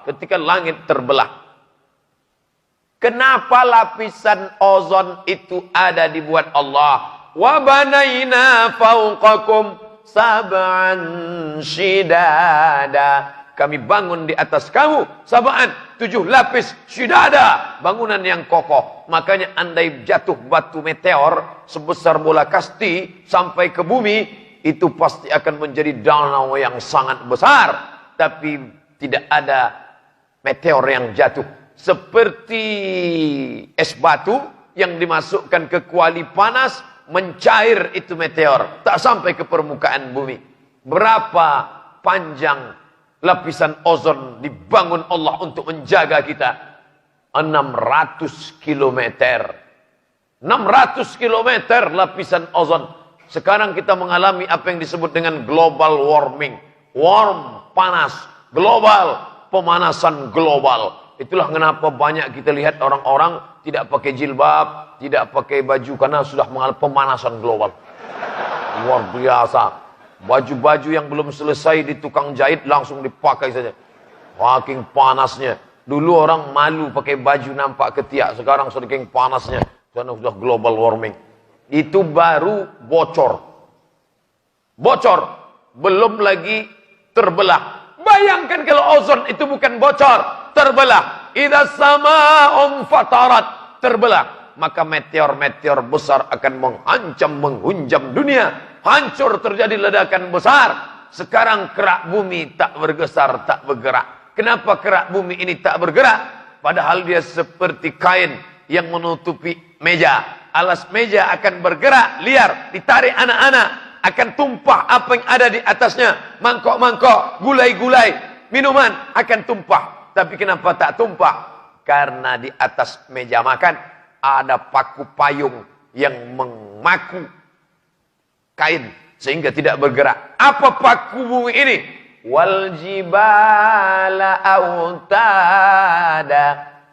ketika langit terbelah. Kenapa lapisan ozon itu ada dibuat Allah? Wa banaina fauqakum sab'an shidada. Kami bangun di atas kamu sab'an, 7 lapis shidada, bangunan yang kokoh. Makanya andai jatuh batu meteor sebesar bola kasti sampai ke bumi, itu pasti akan menjadi danau yang sangat besar. Tapi tidak ada meteor yang jatuh. Seperti es batu yang dimasukkan ke kuali panas, mencair itu meteor, tak sampai ke permukaan bumi. Berapa panjang lapisan ozon dibangun Allah untuk menjaga kita? 600 km. 600 km lapisan ozon. Sekarang kita mengalami apa yang disebut dengan global warming. Warm, panas, global, pemanasan global. Itulah kenapa banyak kita lihat orang-orang tidak pakai jilbab, tidak pakai baju, karena sudah mengalami pemanasan global. Luar biasa. Baju-baju yang belum selesai di tukang jahit langsung dipakai saja. Saking panasnya. Dulu orang malu pakai baju nampak ketiak, sekarang saking panasnya. Karena sudah global warming. Itu baru bocor. Bocor. Belum lagi terbelah. Bayangkan kalau ozon itu bukan bocor, terbelah. Idza sama'un fatarat, terbelah. Maka meteor-meteor besar akan mengancam, menghunjam dunia. Hancur, terjadi ledakan besar. Sekarang kerak bumi tak bergeser, tak bergerak. Kenapa kerak bumi ini tak bergerak? Padahal dia seperti kain yang menutupi meja. Alas meja akan bergerak, liar, ditarik anak-anak. Akan tumpah apa yang ada di atasnya. Mangkok-mangkok, gulai-gulai, minuman akan tumpah. Tapi kenapa tak tumpah? Karena di atas meja makan ada paku payung yang memaku kain sehingga tidak bergerak. Apa paku bumi ini? Wal jibala autada.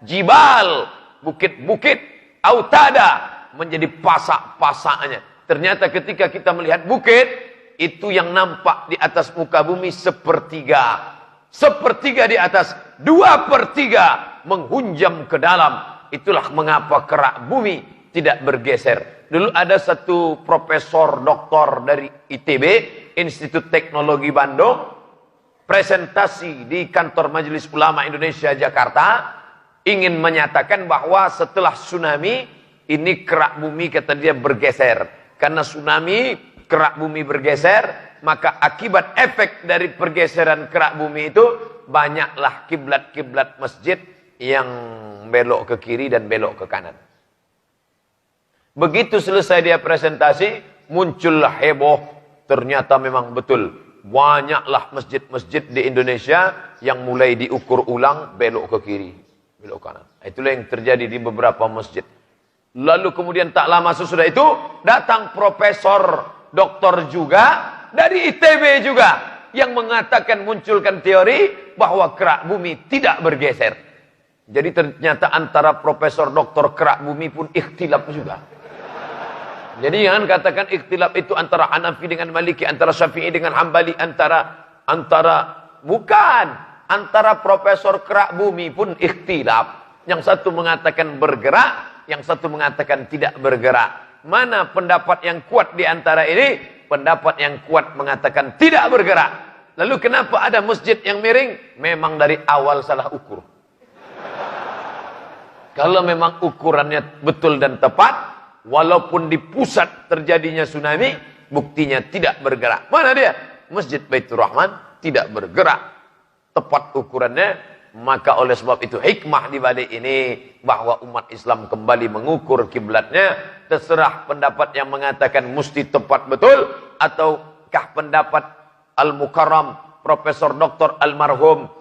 Jibal, bukit-bukit, autada, menjadi pasak-pasaknya. Ternyata ketika kita melihat bukit, itu yang nampak di atas muka bumi sepertiga. Sepertiga di atas, 2/3 menghunjam ke dalam. Itulah mengapa kerak bumi tidak bergeser. Dulu ada satu profesor doktor dari ITB, Institut Teknologi Bandung, presentasi di kantor Majelis Ulama Indonesia Jakarta, ingin menyatakan bahwa setelah tsunami, ini kerak bumi kata dia bergeser. Karena tsunami, kerak bumi bergeser, maka akibat efek dari pergeseran kerak bumi itu, banyaklah kiblat-kiblat masjid yang belok ke kiri dan belok ke kanan. Begitu selesai dia presentasi, muncullah heboh. Ternyata memang betul. Banyaklah masjid-masjid di Indonesia yang mulai diukur ulang, belok ke kiri, belok ke kanan. Itulah yang terjadi di beberapa masjid. Lalu kemudian tak lama sesudah itu, datang profesor doktor juga dari ITB juga yang mengatakan, munculkan teori bahwa kerak bumi tidak bergeser. Jadi ternyata antara profesor doktor kerak bumi pun ikhtilaf juga. Jadi jangan katakan ikhtilaf itu antara Hanafi dengan Maliki, antara Syafi'i dengan Hambali, bukan. Antara profesor kerak bumi pun ikhtilaf. Yang satu mengatakan bergerak, yang satu mengatakan tidak bergerak. Mana pendapat yang kuat di antara ini? Pendapat yang kuat mengatakan tidak bergerak. Lalu kenapa ada masjid yang miring? Memang dari awal salah ukur. Kalau memang ukurannya betul dan tepat, walaupun di pusat terjadinya tsunami, buktinya tidak bergerak. Mana dia? Masjid Baitur Rahman tidak bergerak. Tepat ukurannya. Maka oleh sebab itu hikmah di balik ini, bahwa umat Islam kembali mengukur kiblatnya. Terserah pendapat yang mengatakan mesti tepat betul, ataukah pendapat Al-Mukarram Profesor Dr. Almarhum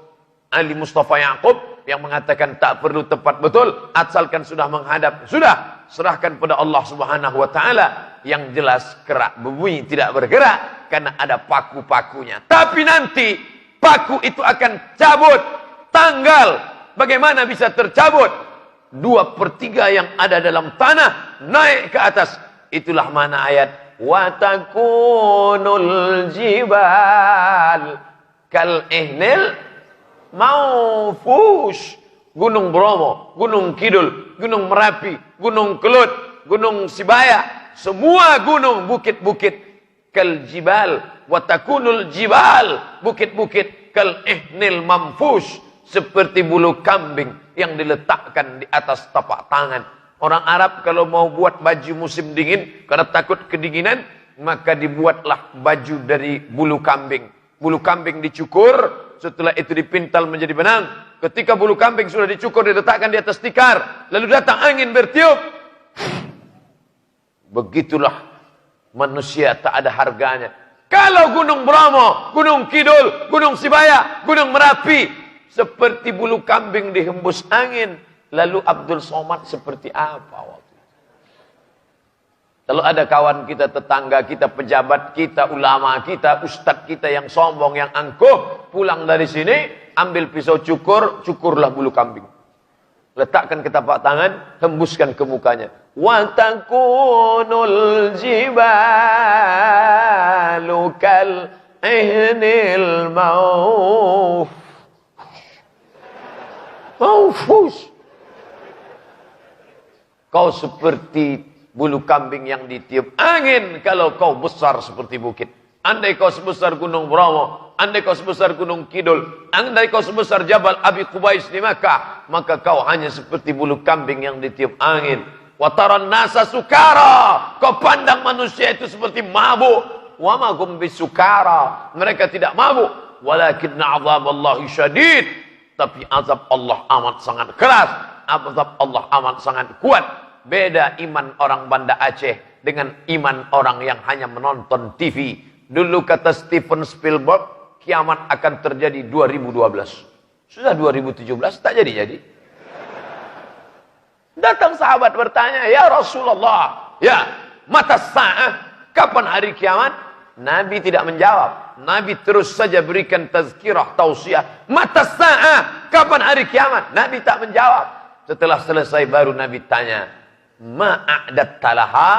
Ali Mustafa Yaakob yang mengatakan tak perlu tepat betul, asalkan sudah menghadap. Sudah, serahkan pada Allah Subhanahu wa taala. Yang jelas kerak bumi tidak bergerak karena ada paku-pakunya. Tapi nanti paku itu akan cabut. Tanggal, bagaimana bisa tercabut? 2/3 yang ada dalam tanah naik ke atas. Itulah mana ayat wa takunul jibal kal ihnil Mawfush. Gunung Bromo, Gunung Kidul, Gunung Merapi, Gunung Kelut, Gunung Sibaya, semua gunung, bukit-bukit kal jibal wa takunul jibal, bukit-bukit kal ihnil mamfush, seperti bulu kambing yang diletakkan di atas tapak tangan. Orang Arab kalau mau buat baju musim dingin karena takut kedinginan, maka dibuatlah baju dari bulu kambing. Bulu kambing dicukur, setelah itu dipintal menjadi benang. Ketika bulu kambing sudah dicukur, diletakkan di atas tikar, lalu datang angin bertiup. Begitulah manusia tak ada harganya. Kalau Gunung Bromo, Gunung Kidul, Gunung Sibaya, Gunung Merapi seperti bulu kambing dihembus angin, lalu Abdul Somad seperti apa waktu itu? Kalau ada kawan kita, tetangga kita, pejabat kita, ulama kita, ustadz kita yang sombong, yang angkuh, pulang dari sini, ambil pisau cukur, cukurlah bulu kambing. Letakkan ke tapak tangan, hembuskan ke mukanya. Wa takunul jibalu kal ihnil mawfush. Kau seperti bulu kambing yang ditiup angin kalau kau besar seperti bukit. Andai kau sebesar Gunung Bromo, andai kau sebesar Gunung Kidul, andai kau sebesar Jabal Abi Qubais di Makkah, maka kau hanya seperti bulu kambing yang ditiup angin. Wa taran nasa sukara, kau pandang manusia itu seperti mabuk. Wa ma hum bisukara, mereka tidak mabuk. Walakinna azaballahi syadid, tapi azab Allah amat sangat keras, azab Allah amat sangat kuat. Beda iman orang Banda Aceh dengan iman orang yang hanya menonton TV. Dulu kata Steven Spielberg, kiamat akan terjadi 2012. Sudah 2017, tak jadi-jadi. Datang sahabat bertanya, ya Rasulullah, ya mata sa'ah, kapan hari kiamat? Nabi tidak menjawab. Nabi terus saja berikan tazkirah, tausiah. Mata sa'ah, kapan hari kiamat? Nabi tak menjawab. Setelah selesai baru Nabi tanya, ma'adat talaha,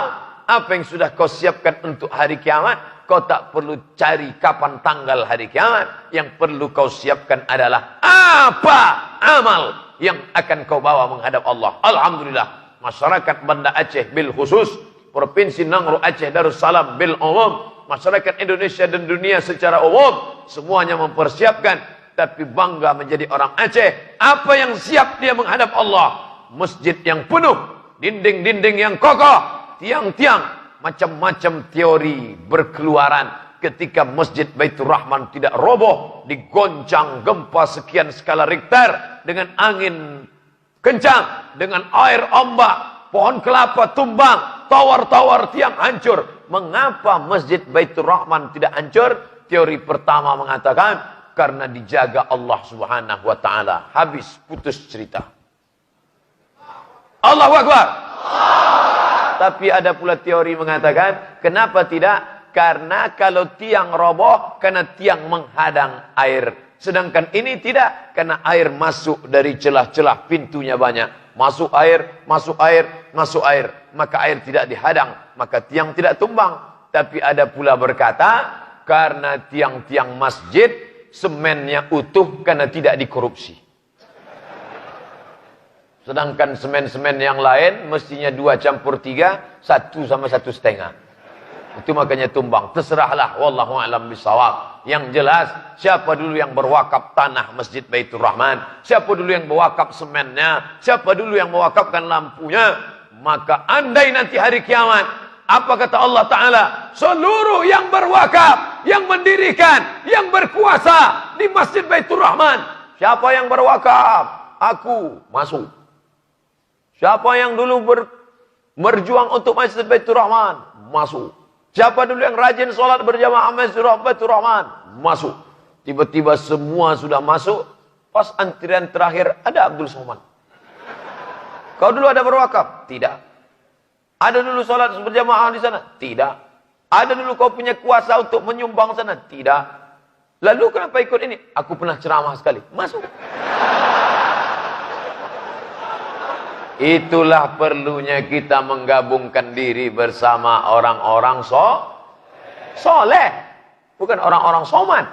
apa yang sudah kau siapkan untuk hari kiamat? Kau tak perlu cari kapan tanggal hari kiamat. Yang perlu kau siapkan adalah apa amal yang akan kau bawa menghadap Allah. Alhamdulillah, masyarakat Banda Aceh bil khusus, Provinsi Nangro Aceh Darussalam bil umum, masyarakat Indonesia dan dunia secara umum, semuanya mempersiapkan. Tapi bangga menjadi orang Aceh. Apa yang siap dia menghadap Allah? Masjid yang penuh, dinding-dinding yang kokoh, tiang-tiang, macam-macam teori berkeluaran ketika Masjid Baitur Rahman tidak roboh, digoncang gempa sekian skala Richter, dengan angin kencang, dengan air ombak, pohon kelapa tumbang, tower-tower tiang hancur. Mengapa Masjid Baitur Rahman tidak hancur? Teori pertama mengatakan karena dijaga Allah Subhanahu wa taala. Habis, putus cerita. Allahu Akbar. Tapi ada pula teori mengatakan, kenapa tidak? Karena kalau tiang roboh, karena tiang menghadang air. Sedangkan ini tidak, karena air masuk dari celah-celah, pintunya banyak. Masuk air, masuk air, masuk air. Maka air tidak dihadang, maka tiang tidak tumbang. Tapi ada pula berkata, karena tiang-tiang masjid, semennya utuh karena tidak dikorupsi. Sedangkan semen-semen yang lain mestinya 2 campur 3, 1 sama 1,5. Itu makanya tumbang. Terserahlah, wallahu a'lam bishawab. Yang jelas, siapa dulu yang berwakaf tanah Masjid Baitur Rahman, siapa dulu yang berwakaf semennya, siapa dulu yang mewakafkan lampunya, maka andai nanti hari kiamat, apa kata Allah Ta'ala? Seluruh yang berwakaf, yang mendirikan, yang berkuasa di Masjid Baitur Rahman. Siapa yang berwakaf? Aku masuk. Siapa yang dulu berjuang untuk Masjid Baitur Rahman? Masuk. Siapa dulu yang rajin sholat berjamaah Masjid Baitur Rahman? Masuk. Tiba-tiba semua sudah masuk. Pas antrian terakhir ada Abdul Somad. Kau dulu ada berwakaf? Tidak. Ada dulu sholat berjamaah di sana? Tidak. Ada dulu kau punya kuasa untuk menyumbang sana? Tidak. Lalu kenapa ikut ini? Aku pernah ceramah sekali. Masuk. Itulah perlunya kita menggabungkan diri bersama orang-orang soleh. Bukan orang-orang somad.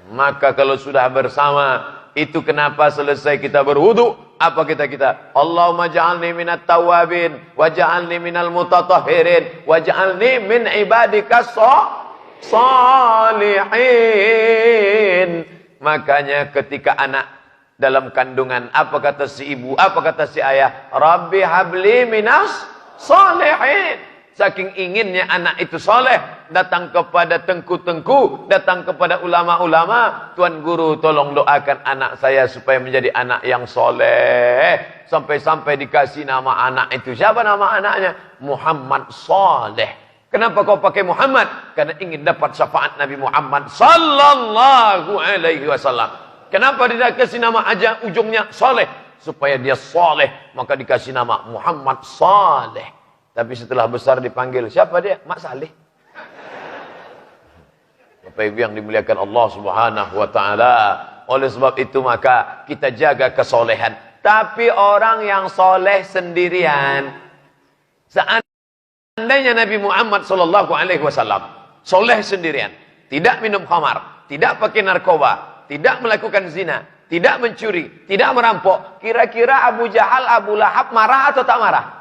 Maka kalau sudah bersama, itu kenapa selesai kita berwudu, apa kita? Allahumma ja'alni minat tawabin, wa ja'alni minal mutatahhirin, wa ja'alni min ibadika salihin. Makanya ketika anak dalam kandungan, apa kata si ibu, apa kata si ayah? Rabbi habli minas salihin. Saking inginnya anak itu soleh, datang kepada tengku-tengku, datang kepada ulama-ulama. Tuan Guru tolong doakan anak saya supaya menjadi anak yang soleh. Sampai-sampai dikasih nama anak itu. Siapa nama anaknya? Muhammad Saleh. Kenapa kau pakai Muhammad? Karena ingin dapat syafaat Nabi Muhammad Sallallahu Alaihi Wasallam. Kenapa dia kasih nama aja ujungnya Saleh? Supaya dia soleh, maka dikasih nama Muhammad Saleh. Tapi setelah besar dipanggil, siapa dia? Mak Saleh. Bapak Ibu yang dimuliakan Allah Subhanahu wa taala. Oleh sebab itu maka kita jaga kesolehan. Tapi orang yang soleh sendirian, seandainya Nabi Muhammad sallallahu alaihi wasallam soleh sendirian, tidak minum khamar, tidak pakai narkoba, tidak melakukan zina, tidak mencuri, tidak merampok, kira-kira Abu Jahal, Abu Lahab marah atau tak marah?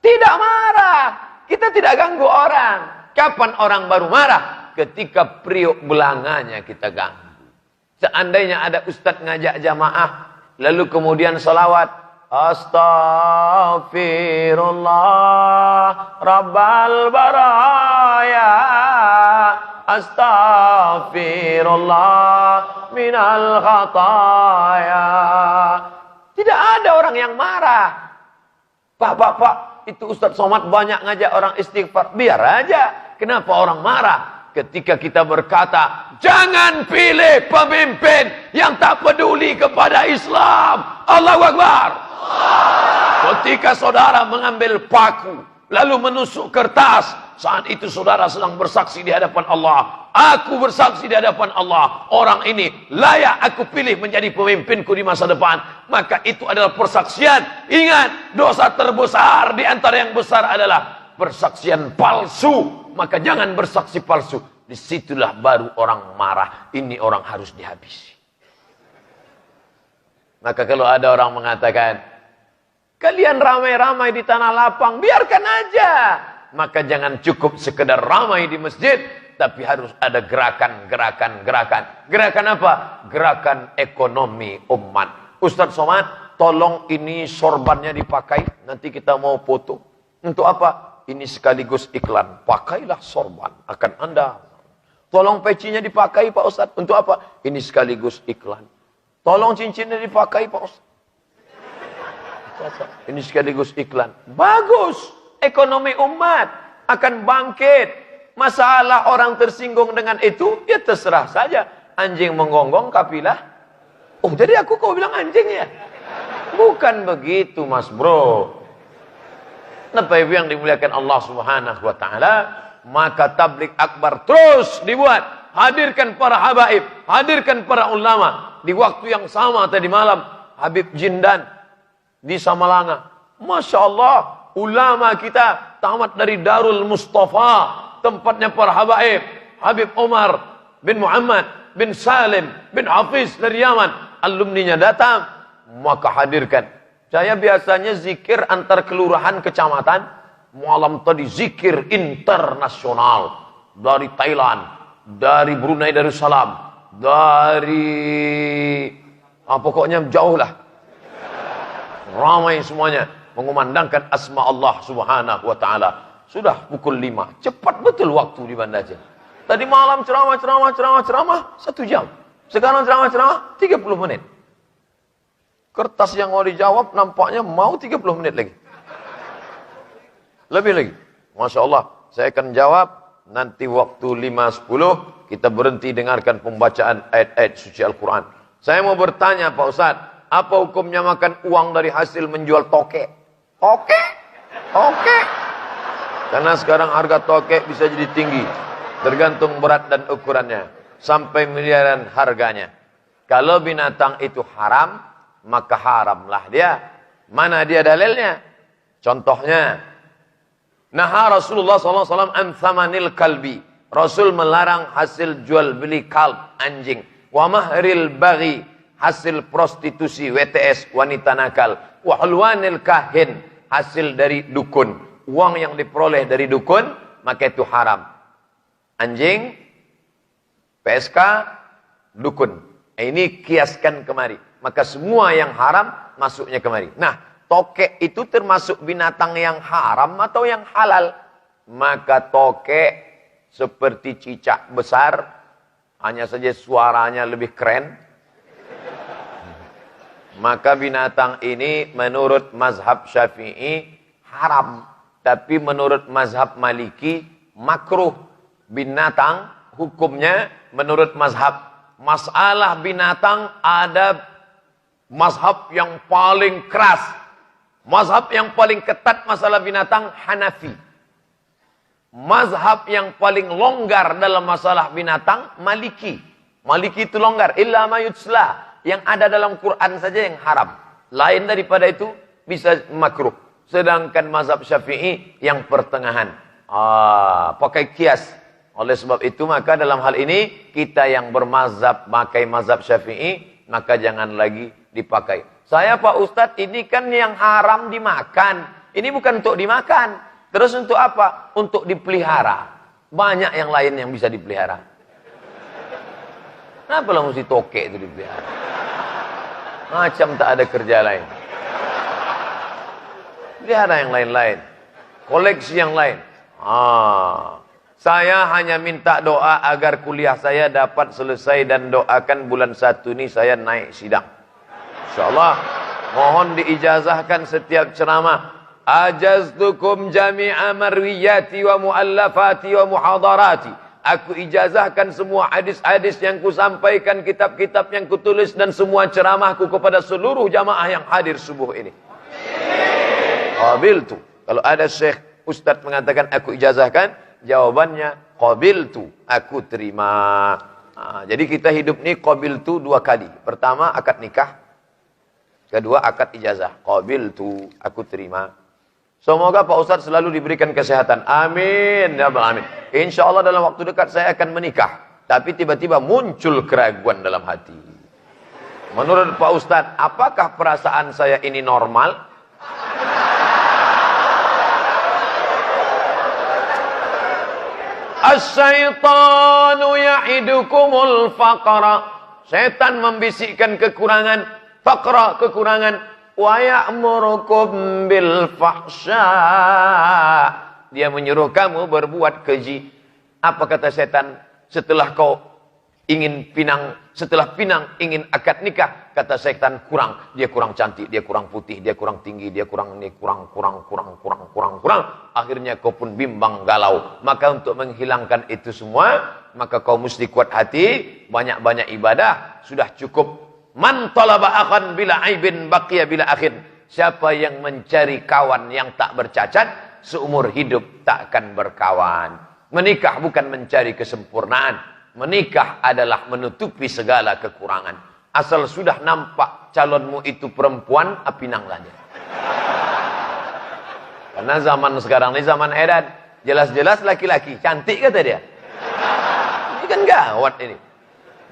Tidak marah. Kita tidak ganggu orang. Kapan orang baru marah? Ketika priuk belanganya kita ganggu. Seandainya ada ustadz ngajak jamaah, lalu kemudian salawat, Astaghfirullah Rabbal Baraya, Astaghfirullah Minal Khataya. Tidak ada orang yang marah. Pak, itu Ustadz Somad banyak ngajak orang istighfar. Biar aja. Kenapa orang marah? Ketika kita berkata, jangan pilih pemimpin yang tak peduli kepada Islam. Allahu Akbar. Ketika saudara mengambil paku, lalu menusuk kertas, saat itu saudara sedang bersaksi di hadapan Allah. Aku bersaksi di hadapan Allah, orang ini layak aku pilih menjadi pemimpinku di masa depan. Maka itu adalah persaksian. Ingat, dosa terbesar di antara yang besar adalah persaksian palsu. Maka jangan bersaksi palsu. Disitulah baru orang marah. Ini orang harus dihabisi. Maka kalau ada orang mengatakan, kalian ramai-ramai di tanah lapang, biarkan aja. Maka jangan cukup sekedar ramai di masjid, tapi harus ada gerakan. Gerakan apa? Gerakan ekonomi umat. Ustadz Somad, tolong ini sorbannya dipakai, nanti kita mau foto. Untuk apa? Ini sekaligus iklan. Pakailah sorban, akan Anda. Tolong pecinya dipakai Pak Ustadz. Untuk apa? Ini sekaligus iklan. Tolong cincinnya dipakai Pak Ustadz. Ini sekaligus iklan. Bagus. Ekonomi umat akan bangkit. Masalah orang tersinggung dengan itu, ya terserah saja. Anjing menggonggong kapilah. Oh, jadi aku kau bilang anjing ya? Bukan begitu, Mas Bro. Bapak Ibu yang dimuliakan Allah Subhanahu wa taala, maka tablik akbar terus dibuat. Hadirkan para habaib, hadirkan para ulama. Di waktu yang sama tadi malam, Habib Jindan di Samalanga. Masya Allah, ulama kita tamat dari Darul Mustafa, tempatnya para habaib. Habib Umar bin Muhammad bin Salim bin Hafiz dari Yaman, alumninya datang, maka hadirkan. Saya biasanya zikir antar kelurahan kecamatan, malam tadi zikir internasional dari Thailand, dari Brunei Darussalam, dari pokoknya jauh lah, ramai semuanya mengumandangkan asma Allah Subhanahu wa taala. Sudah pukul 5, cepat betul waktu di Banda Aceh. Tadi malam ceramah 1 jam. Sekarang ceramah 30 menit. Kertas yang mau dijawab nampaknya mau 30 menit lagi. Lebih lagi. Masya Allah. Saya akan jawab. Nanti waktu 5.10 kita berhenti dengarkan pembacaan ayat-ayat suci Al-Quran. Saya mau bertanya Pak Ustadz. Apa hukumnya makan uang dari hasil menjual toke? Toke. Karena sekarang harga toke bisa jadi tinggi. Tergantung berat dan ukurannya. Sampai miliaran harganya. Kalau binatang itu haram, maka haramlah dia. Mana dia dalilnya? Contohnya, naha Rasulullah SAW an thamanil kalbi. Rasul melarang hasil jual beli kalb, anjing. Wa mahril baghi, hasil prostitusi, WTS, wanita nakal. Wa hulwanil kahin, hasil dari dukun. Uang yang diperoleh dari dukun, maka itu haram. Anjing, PSK, dukun. Ini kiaskan kemari. Maka semua yang haram masuknya kemari. Nah, tokek itu termasuk binatang yang haram atau yang halal? Maka tokek seperti cicak besar, hanya saja suaranya lebih keren. Maka binatang ini menurut mazhab Syafi'i haram. Tapi menurut mazhab Maliki makruh. Binatang hukumnya menurut mazhab. Masalah binatang ada mazhab yang paling keras. Mazhab yang paling ketat masalah binatang Hanafi. Mazhab yang paling longgar dalam masalah binatang Maliki. Maliki itu longgar. Illa ma yutsla. Yang ada dalam Quran saja yang haram. Lain daripada itu bisa makruh. Sedangkan mazhab Syafi'i yang pertengahan. Pakai kias. Oleh sebab itu maka dalam hal ini kita yang bermazhab pakai mazhab Syafi'i, maka jangan lagi dipakai. Saya Pak Ustadz, ini kan yang haram dimakan. Ini bukan untuk dimakan. Terus untuk apa? Untuk dipelihara. Banyak yang lain yang bisa dipelihara. Kenapa lah mesti tokek itu dipelihara? Macam tak ada kerja lain. Pelihara yang lain-lain. Koleksi yang lain. Saya hanya minta doa agar kuliah saya dapat selesai dan doakan bulan 1 ini saya naik sidang. InsyaAllah. Mohon diijazahkan setiap ceramah. Ajaztukum jami'a marwiyati wa muallafati wa muhadarati. Aku ijazahkan semua hadis-hadis yang kusampaikan, kitab-kitab yang kutulis dan semua ceramahku kepada seluruh jamaah yang hadir subuh ini. Qabiltu. Kalau ada syekh ustaz mengatakan aku ijazahkan, jawabannya qabiltu, aku terima. Jadi kita hidup ni qabiltu 2 kali. Pertama akad nikah, kedua akad ijazah. Qabiltu, aku terima. Semoga Pak Ustadz selalu diberikan kesehatan. Amin. Ya Rabbal Alamin. InsyaAllah dalam waktu dekat saya akan menikah. Tapi tiba-tiba muncul keraguan dalam hati. Menurut Pak Ustadz, apakah perasaan saya ini normal? As-syaitanu ya'idukumul faqra. Setan membisikkan kekurangan. Faqra, kekurangan. Wa ya'murukum bil fahsya. Dia menyuruh kamu berbuat keji. Apa kata setan? Setelah kau ingin pinang, setelah pinang ingin akad nikah, kata setan kurang. Dia kurang cantik, dia kurang putih, dia kurang tinggi, dia kurang ini, kurang. Akhirnya kau pun bimbang galau. Maka untuk menghilangkan itu semua, maka kau mesti kuat hati, banyak-banyak ibadah, sudah cukup. Man talaba akhan bila aibin baqiya bila akhin. Siapa yang mencari kawan yang tak bercacat, seumur hidup tak akan berkawan. Menikah bukan mencari kesempurnaan. Menikah adalah menutupi segala kekurangan. Asal sudah nampak calonmu itu perempuan, pinanglah dia. Karena zaman sekarang ini zaman edan. Jelas-jelas laki-laki, cantik kata dia. Ini kan gawat ini.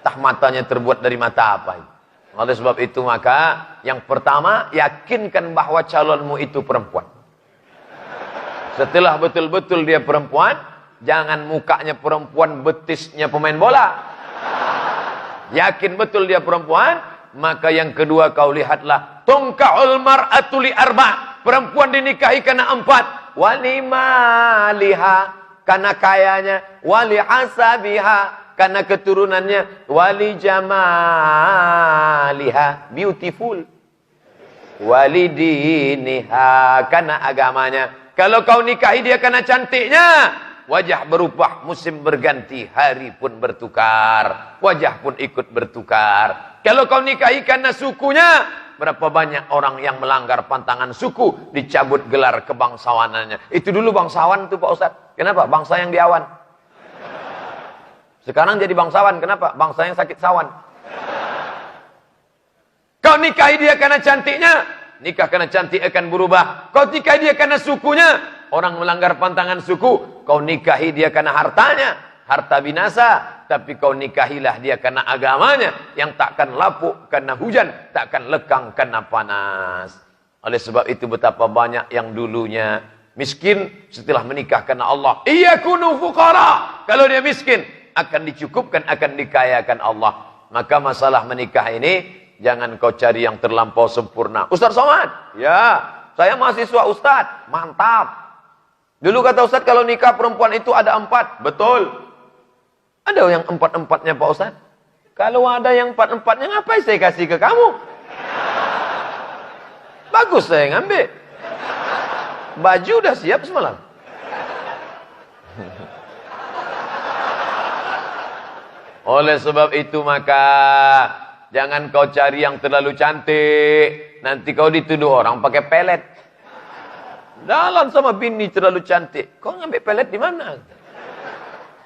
Entah matanya terbuat dari mata apa ini. Oleh sebab itu maka yang pertama yakinkan bahwa calonmu itu perempuan. Setelah betul-betul dia perempuan, jangan mukanya perempuan, betisnya pemain bola. Yakin betul dia perempuan, maka yang kedua kau lihatlah tungka'ul mar'atu li arba'. Perempuan dinikahi karena 4. Wali maliha, karena kayanya, wali hasabiha, karena keturunannya, wali jamaliha, beautiful, wali diniha, karena agamanya. Kalau kau nikahi dia karena cantiknya, wajah berubah, musim berganti, hari pun bertukar, wajah pun ikut bertukar. Kalau kau nikahi karena sukunya, berapa banyak orang yang melanggar pantangan suku, dicabut gelar kebangsawanannya. Itu dulu bangsawan tuh Pak Ustadz. Kenapa? Bangsa yang diawan. Sekarang jadi bangsawan. Kenapa? Bangsa yang sakit sawan. Kau nikahi dia karena cantiknya, nikah karena cantik akan berubah. Kau nikahi dia karena sukunya, orang melanggar pantangan suku. Kau nikahi dia karena hartanya, harta binasa, tapi kau nikahilah dia karena agamanya yang takkan lapuk karena hujan, takkan lekang karena panas. Oleh sebab itu betapa banyak yang dulunya miskin setelah menikah karena Allah. Iyakunu fuqara. Kalau dia miskin akan dicukupkan, akan dikayakan Allah. Maka masalah menikah ini jangan kau cari yang terlampau sempurna. Ustaz Somad, ya, saya mahasiswa Ustaz, mantap. Dulu kata Ustaz kalau nikah perempuan itu ada 4, betul. Ada yang 4-4-nya Pak Ustaz? Kalau ada yang 4-4-nya ngapain saya kasih ke kamu? Bagus saya ngambil. Baju udah siap semalam. Oleh sebab itu maka jangan kau cari yang terlalu cantik. Nanti kau dituduh orang pakai pelet. Jalan sama bini terlalu cantik. Kau ngambil pelet di mana?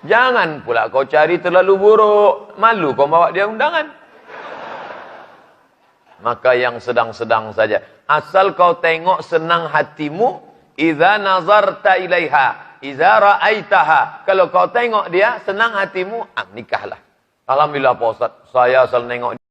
Jangan pula kau cari terlalu buruk. Malu kau bawa dia undangan. Maka yang sedang-sedang saja. Asal kau tengok senang hatimu. Iza nazarta ilaiha. Iza ra'aitaha. Kalau kau tengok dia senang hatimu. Nikahlah. Alhamdulillah Pak Ustaz. Saya asal nengok